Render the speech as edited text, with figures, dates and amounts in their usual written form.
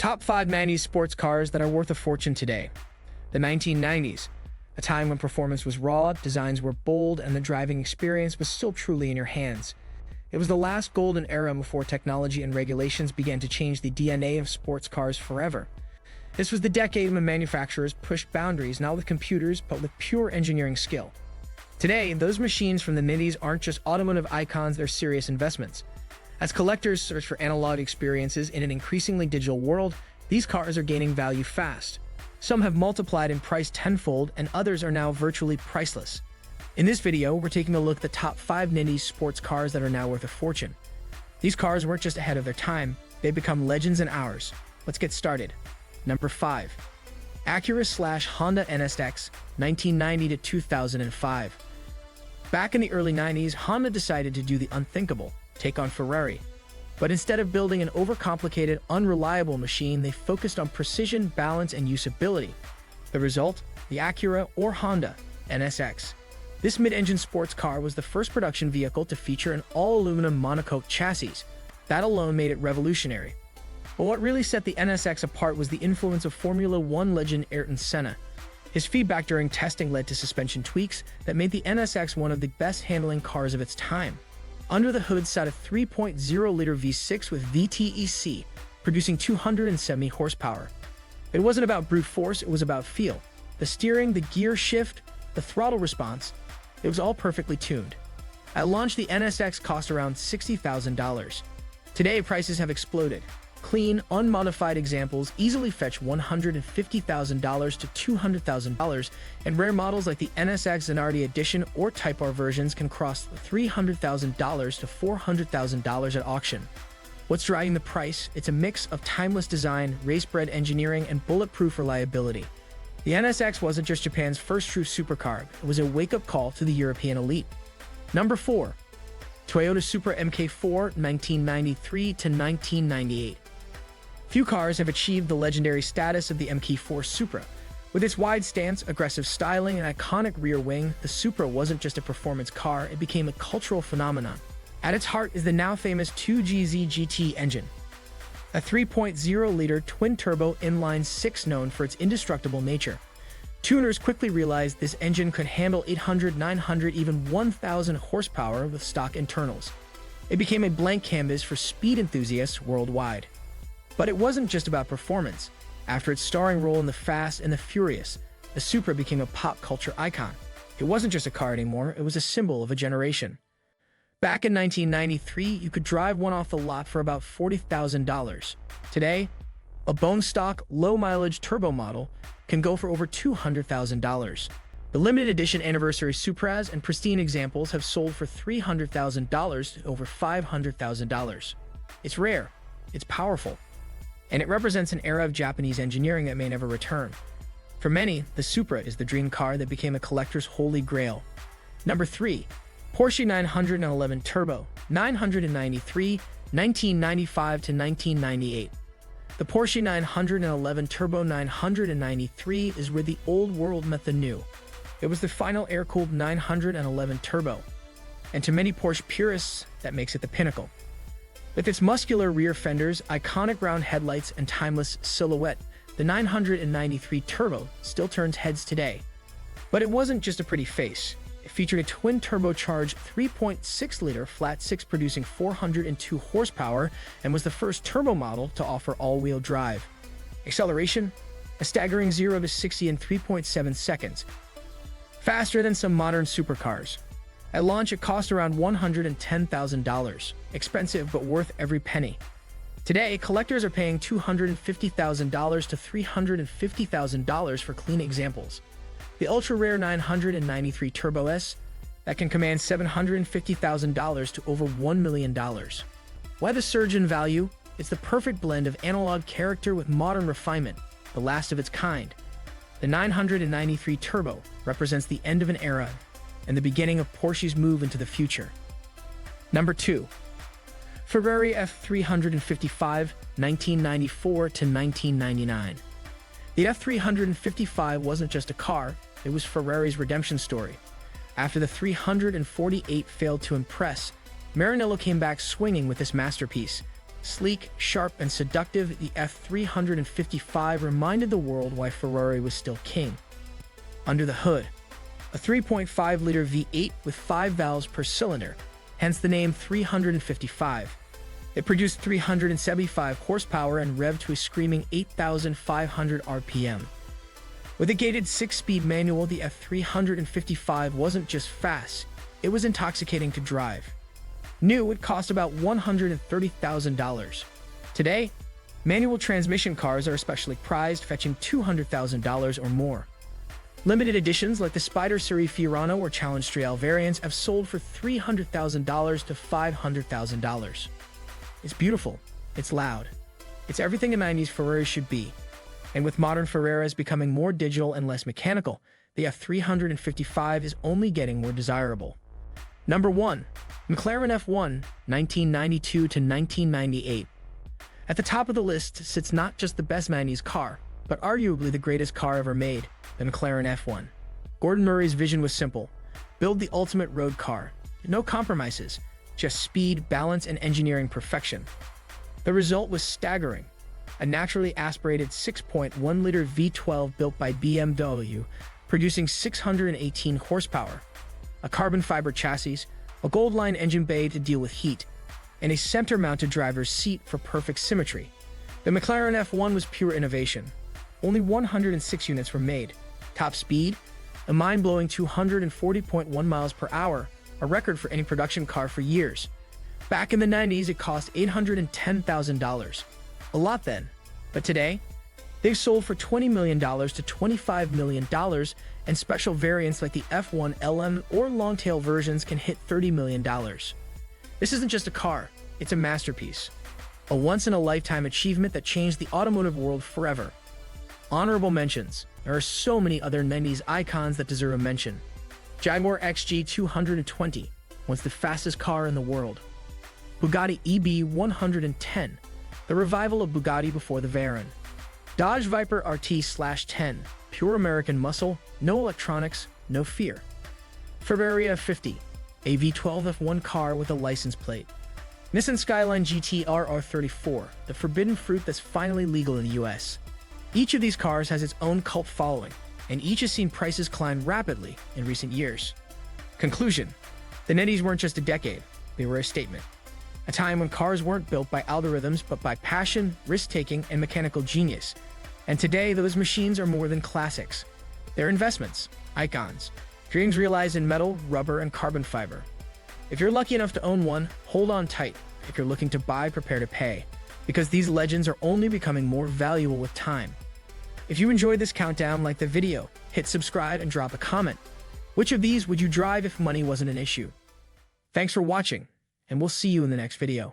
Top 5 90s sports cars that are worth a fortune today. The 1990s, a time when performance was raw, designs were bold, and the driving experience was still truly in your hands. It was the last golden era before technology and regulations began to change the DNA of sports cars forever. This was the decade when manufacturers pushed boundaries not with computers but with pure engineering skill. Today, those machines from the 90s aren't just automotive icons, they're serious investments. As collectors search for analog experiences in an increasingly digital world, these cars are gaining value fast. Some have multiplied in price tenfold, and others are now virtually priceless. In this video, we're taking a look at the top 5 90s sports cars that are now worth a fortune. These cars weren't just ahead of their time, they've become legends in ours. Let's get started. Number 5. Acura/Honda NSX, 1990 to 2005. Back in the early 90s, Honda decided to do the unthinkable, take on Ferrari. But instead of building an overcomplicated, unreliable machine, they focused on precision, balance, and usability. The result? The Acura, or Honda, NSX. This mid-engine sports car was the first production vehicle to feature an all-aluminum monocoque chassis. That alone made it revolutionary. But what really set the NSX apart was the influence of Formula One legend Ayrton Senna. His feedback during testing led to suspension tweaks that made the NSX one of the best-handling cars of its time. Under the hood sat a 3.0-liter V6 with VTEC, producing 270 horsepower. It wasn't about brute force, it was about feel. The steering, the gear shift, the throttle response, it was all perfectly tuned. At launch, the NSX cost around $60,000. Today, prices have exploded. Clean, unmodified examples easily fetch $150,000 to $200,000, and rare models like the NSX Zanardi Edition or Type R versions can cross $300,000 to $400,000 at auction. What's driving the price? It's a mix of timeless design, race-bred engineering, and bulletproof reliability. The NSX wasn't just Japan's first true supercar, it was a wake-up call to the European elite. Number 4. Toyota Supra Mk4, 1993 to 1998. Few cars have achieved the legendary status of the Mk4 Supra. With its wide stance, aggressive styling, and iconic rear wing, the Supra wasn't just a performance car, it became a cultural phenomenon. At its heart is the now famous 2GZ GT engine, a 3.0-liter twin-turbo inline-six known for its indestructible nature. Tuners quickly realized this engine could handle 800, 900, even 1,000 horsepower with stock internals. It became a blank canvas for speed enthusiasts worldwide. But it wasn't just about performance. After its starring role in The Fast and the Furious, the Supra became a pop culture icon. It wasn't just a car anymore, it was a symbol of a generation. Back in 1993, you could drive one off the lot for about $40,000. Today, a bone-stock, low-mileage turbo model can go for over $200,000. The limited edition anniversary Supras and pristine examples have sold for $300,000 to over $500,000. It's rare, it's powerful, and it represents an era of Japanese engineering that may never return. For many, the Supra is the dream car that became a collector's holy grail. Number 3. Porsche 911 Turbo, 993, 1995 to 1998. The Porsche 911 Turbo 993 is where the old world met the new. It was the final air-cooled 911 Turbo, and to many Porsche purists, that makes it the pinnacle. With its muscular rear fenders, iconic round headlights, and timeless silhouette, the 993 Turbo still turns heads today. But it wasn't just a pretty face. It featured a twin-turbocharged 3.6-liter flat-six producing 402 horsepower and was the first turbo model to offer all-wheel drive. Acceleration? A staggering 0 to 60 in 3.7 seconds. Faster than some modern supercars. At launch, it cost around $110,000. Expensive, but worth every penny. Today, collectors are paying $250,000 to $350,000 for clean examples. The ultra-rare 993 Turbo S, that can command $750,000 to over $1 million. Why the surge in value? It's the perfect blend of analog character with modern refinement, the last of its kind. The 993 Turbo represents the end of an era and the beginning of Porsche's move into the future. Number 2. Ferrari F355, 1994 to 1999. The F355 wasn't just a car, it was Ferrari's redemption story. After the 348 failed to impress, Maranello came back swinging with this masterpiece. Sleek, sharp, and seductive, the F355 reminded the world why Ferrari was still king. Under the hood, a 3.5-liter V8 with 5 valves per cylinder, hence the name 355. It produced 375 horsepower and revved to a screaming 8,500 RPM. With a gated 6-speed manual, the F355 wasn't just fast, it was intoxicating to drive. New, it cost about $130,000. Today, manual transmission cars are especially prized, fetching $200,000 or more. Limited editions like the Spider Serie Fiorano or Challenge Trial variants have sold for $300,000 to $500,000. It's beautiful, it's loud, it's everything a 90s Ferrari should be. And with modern Ferraris becoming more digital and less mechanical, the F355 is only getting more desirable. Number 1. McLaren F1, 1992 to 1998. At the top of the list sits not just the best 90s car, but arguably the greatest car ever made, the McLaren F1. Gordon Murray's vision was simple: build the ultimate road car. No compromises, just speed, balance, and engineering perfection. The result was staggering: a naturally aspirated 6.1-liter V12 built by BMW, producing 618 horsepower, a carbon fiber chassis, a gold-lined engine bay to deal with heat, and a center-mounted driver's seat for perfect symmetry. The McLaren F1 was pure innovation. Only 106 units were made. Top speed, a mind-blowing 240.1 miles per hour, a record for any production car for years. Back in the 90s, it cost $810,000. A lot then. But today, they've sold for $20 million to $25 million, and special variants like the F1 LM or long-tail versions can hit $30 million. This isn't just a car, it's a masterpiece. A once-in-a-lifetime achievement that changed the automotive world forever. Honorable mentions. There are so many other 90s icons that deserve a mention. Jaguar XJ220, once the fastest car in the world. Bugatti EB110, the revival of Bugatti before the Veyron. Dodge Viper RT/10, pure American muscle, no electronics, no fear. Ferrari F50, a V12 F1 car with a license plate. Nissan Skyline GT-R R34, the forbidden fruit that's finally legal in the US. Each of these cars has its own cult following, and each has seen prices climb rapidly in recent years. Conclusion: the 90s weren't just a decade, they were a statement. A time when cars weren't built by algorithms but by passion, risk-taking, and mechanical genius. And today, those machines are more than classics. They're investments, icons, dreams realized in metal, rubber, and carbon fiber. If you're lucky enough to own one, hold on tight. If you're looking to buy, prepare to pay, because these legends are only becoming more valuable with time. If you enjoyed this countdown, like the video, hit subscribe and drop a comment. Which of these would you drive if money wasn't an issue? Thanks for watching, and we'll see you in the next video.